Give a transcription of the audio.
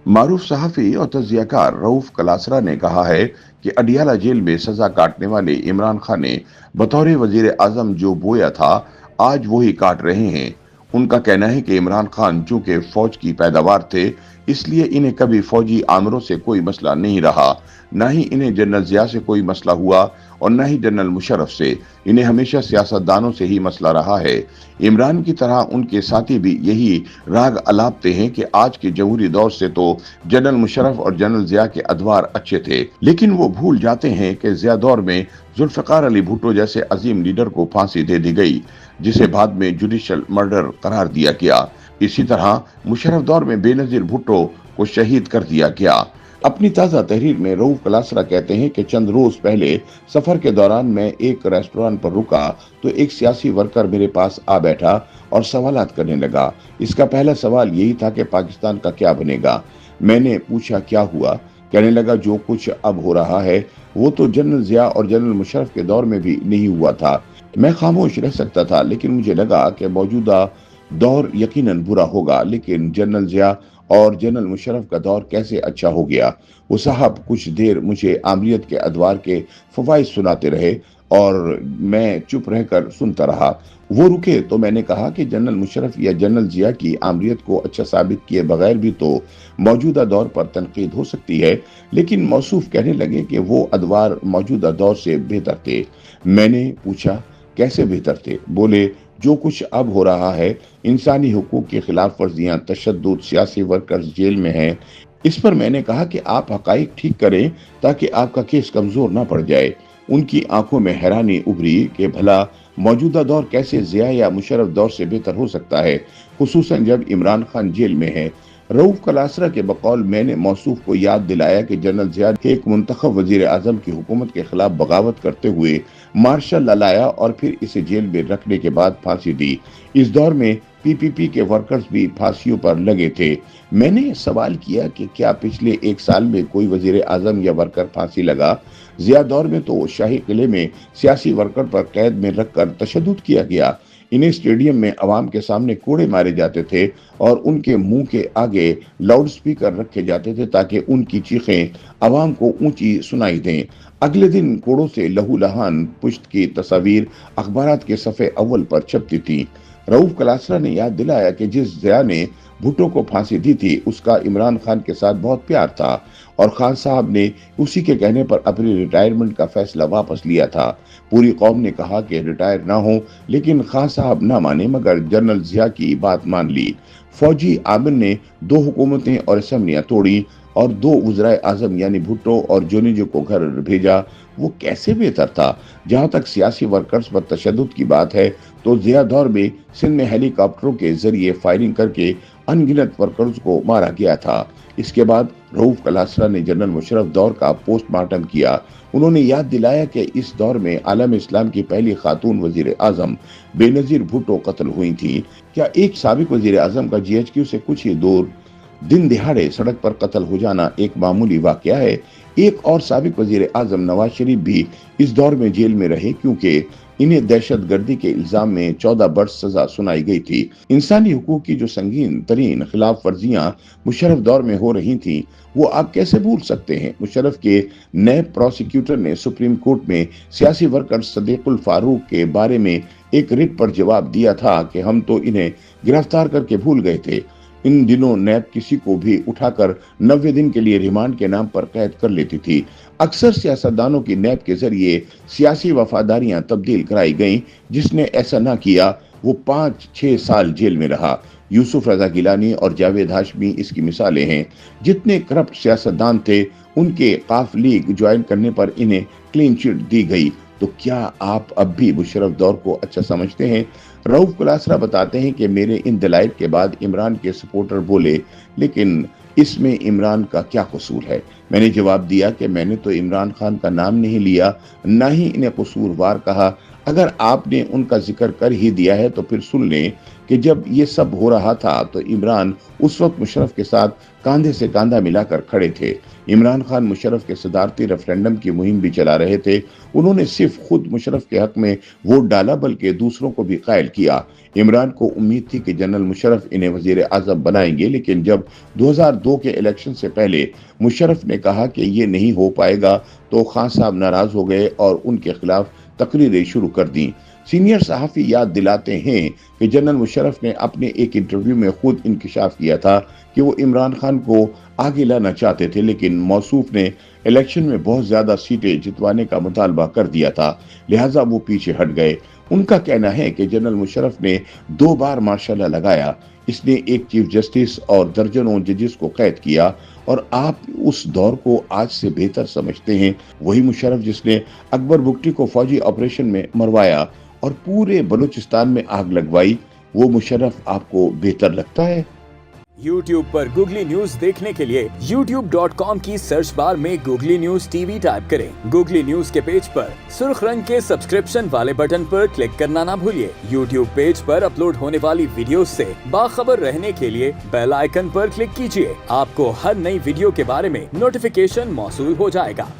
मारूफ सहाफी और तज्जियाकार रऊफ कलासरा ने कहा है कि अडियाला जेल में सजा काटने वाले इमरान खान ने बतौर वजीर आजम जो बोया था, आज वही काट रहे हैं। उनका कहना है कि इमरान खान चूंकि फौज की पैदावार थे, इसलिए इन्हें कभी फौजी आमरों से कोई मसला नहीं रहा, न ही इन्हें जनरल जिया से कोई मसला हुआ और न ही जनरल मुशर्रफ से। इन्हें हमेशा सियासतदानों से ही मसला रहा है। इमरान की तरह उनके साथी भी यही राग अलापते हैं कि आज के जमहूरी दौर से तो जनरल मुशर्रफ और जनरल जिया के अदवार अच्छे थे, लेकिन वो भूल जाते हैं कि जिया दौर में जुल्फकार अली भुट्टो जैसे अजीम लीडर को फांसी दे दी गई, जिसे बाद में जुडिशियल मर्डर करार दिया गया। इसी तरह मुशर्रफ दौर में बेनजीर भुट्टो को शहीद कर दिया गया। अपनी ताज़ा तहरीर में रऊफ कलासरा कहते हैं कि चंद रोज पहले सफर के दौरान मैं एक रेस्टोरेंट पर रुका तो एक सियासी वर्कर मेरे पास आ बैठा और सवालात करने लगा। इसका पहला सवाल यही था कि पाकिस्तान का क्या बनेगा। मैंने पूछा क्या हुआ। कहने लगा जो कुछ अब हो रहा है वो तो जनरल जिया और जनरल मुशर्रफ के दौर में भी नहीं हुआ था। मैं खामोश रह सकता था, लेकिन मुझे लगा कि मौजूदा दौर यकीनन बुरा होगा, लेकिन जनरल जिया और जनरल मुशर्रफ का दौर कैसे अच्छा हो गया। वो साहब कुछ देर मुझे आमरीत के अदवार के फवाइद सुनाते रहे और मैं चुप रहकर सुनता रहा। वो रुके तो मैंने कहा कि जनरल मुशर्रफ या जनरल जिया की आमरीत को अच्छा साबित किए बगैर भी तो मौजूदा दौर पर तनकीद हो सकती है। लेकिन मौसूफ कहने लगे कि वो अदवार मौजूदा दौर से बेहतर थे। मैंने पूछा कैसे बेहतर थे। बोले जो कुछ अब हो रहा है, इंसानी हुकूक की खिलाफ वर्जियां, तशद्दुद, सियासी वर्कर्स जेल में हैं। इस पर मैंने कहा कि आप हकाइक ठीक करें ताकि आपका केस कमजोर ना पड़ जाए। उनकी आंखों में हैरानी उभरी कि भला मौजूदा दौर कैसे जिया या मुशर्रफ दौर से बेहतर हो सकता है, खुसूसन जब इमरान खान जेल में है। रऊफ कलासरा के बकौल मैंने मौसूफ को याद दिलाया कि जनरल जिया एक मुंतखब वजीर आजम की हुकूमत के खिलाफ बगावत करते हुए मार्शल ला लाया और फिर इसे जेल में रखने के बाद फांसी दी। इस दौर में पीपीपी के वर्कर्स भी फांसियों पर लगे थे। मैंने सवाल किया कि क्या पिछले एक साल में कोई वजीर आजम या वर्कर फांसी लगा। जिया दौर में तो शाही किले में सियासी वर्कर पर कैद में रखकर तशद्दुद किया गया। इन्हें स्टेडियम में अवाम के सामने कोड़े मारे जाते थे और उनके मुंह के आगे लाउड स्पीकर रखे जाते थे ताकि उनकी चीखें अवाम को ऊंची सुनाई दें। अगले दिन कोड़ों से लहूलुहान पुश्त की तस्वीर अखबारात के सफ़े अव्वल पर छपती थी। रऊफ कलासरा ने याद दिलाया कि जिस जिया ने भुट्टो को फांसी दी थी उसका इमरान खान के साथ बहुत प्यार था और खान साहब ने उसी के कहने पर अपनी रिटायरमेंट का फैसला वापस लिया था। पूरी कौम ने कहा कि रिटायर ना हो, लेकिन खान साहब ना माने, मगर जनरल जिया की बात मान ली। फौजी आमिर ने दो हुकूमतें और असम्बलियां तोड़ी और दो वज़राए आजम यानी भुट्टो और जोनीजो को घर भेजा। वो कैसे बेहतर था। जहां तक सियासी वर्कर्स पर तशद्दुद की बात है तो जिया दौर में सिंध में हेलीकॉप्टरों के जरिए फायरिंग करके अनगिनत वर्कर्स को मारा गया था। इसके बाद रऊफ कलासरा ने जनरल मुशर्रफ दौर का पोस्टमार्टम किया। उन्होंने याद दिलाया कि इस दौर में आलम इस्लाम की पहली खातून वजीर आजम बेनजीर भुट्टो कत्ल हुई थी। क्या एक साबिक वजीर आजम का जीएचक्यू से कुछ ही दूर दिन दिहाड़े सड़क पर कत्ल हो जाना एक मामूली वाकया है। एक और साबिक वजीर आजम नवाज शरीफ भी इस दौर में जेल में रहे क्योंकि इन्हें दहशतगर्दी के इल्जाम में 14 बरस सजा सुनाई गई थी। इंसानी हुकूक की जो संगीन तरीन खिलाफ वर्जियां मुशर्रफ दौर में हो रही थी वो आप कैसे भूल सकते हैं। मुशर्रफ के नए प्रोसिक्यूटर ने सुप्रीम कोर्ट में सियासी वर्कर सदीकुल फारूक के बारे में एक रिट पर जवाब दिया था कि हम तो इन्हें गिरफ्तार करके भूल गए थे। इन दिनों नैब किसी को भी उठाकर 90 दिन के लिए रिमांड के नाम पर कैद कर लेती थी। अक्सर सियासतदानों की नैब के जरिए सियासी वफादारियां तब्दील कराई गईं। जिसने ऐसा ना किया वो 5-6 साल जेल में रहा। यूसुफ रजा गिलानी और जावेद हाशमी इसकी मिसालें हैं। जितने करप्ट सियासतदान थे उनके काफ लीग ज्वाइन करने पर इन्हें क्लीन चिट दी गई। तो क्या आप अब भी मुशर्रफ दौर को अच्छा समझते हैं। रऊफ कलासरा बताते हैं कि मेरे इन दलाइल के बाद इमरान के सपोर्टर बोले लेकिन इसमें इमरान का क्या कसूर है। मैंने जवाब दिया कि मैंने तो इमरान खान का नाम नहीं लिया, ना ही इन्हें कसूरवार कहा। अगर आपने उनका जिक्र कर ही दिया है तो फिर सुन लें कि जब ये सब हो रहा था तो इमरान उस वक्त मुशर्रफ के साथ कांधे से कांधा मिलाकर खड़े थे। इमरान खान मुशर्रफ के सदारती रेफरेंडम की मुहिम भी चला रहे थे। उन्होंने सिर्फ खुद मुशर्रफ के हक में वोट डाला बल्कि दूसरों को भी कायल किया। इमरान को उम्मीद थी कि जनरल मुशर्रफ इन्हें वजीर आजम बनाएंगे, लेकिन जब 2002 के इलेक्शन से पहले मुशर्रफ ने कहा कि ये नहीं हो पाएगा तो खान साहब नाराज हो गए और उनके खिलाफ तकरीरें शुरू कर दी। सीनियर सहाफ़ी याद दिलाते हैं कि जनरल मुशर्रफ ने अपने एक इंटरव्यू में खुद इंकशाफ किया था कि वो इमरान खान को आगे लाना चाहते थे, लेकिन मौसूफ ने इलेक्शन में बहुत ज्यादा सीटें जितवाने का मुतालबा कर दिया था, लिहाजा वो पीछे हट गए। उनका कहना है कि जनरल मुशर्रफ ने 2 बार मार्शल लॉ लगाया, इसने एक चीफ जस्टिस और दर्जनों जजेस को कैद किया, और आप उस दौर को आज से बेहतर समझते हैं। वही मुशर्रफ जिसने अकबर बुगटी को फौजी ऑपरेशन में मरवाया और पूरे बलूचिस्तान में आग लगवाई, वो मुशर्रफ आपको बेहतर लगता है? YouTube पर गूगली न्यूज देखने के लिए youtube.com की सर्च बार में गूगली न्यूज टीवी टाइप करें। गूगली न्यूज के पेज पर सुर्ख रंग के सब्सक्रिप्शन वाले बटन पर क्लिक करना ना भूलिए। YouTube पेज पर अपलोड होने वाली वीडियोस से बाखबर रहने के लिए बेल आइकन पर क्लिक कीजिए। आपको हर नई वीडियो के बारे में नोटिफिकेशन मौसूल हो जाएगा।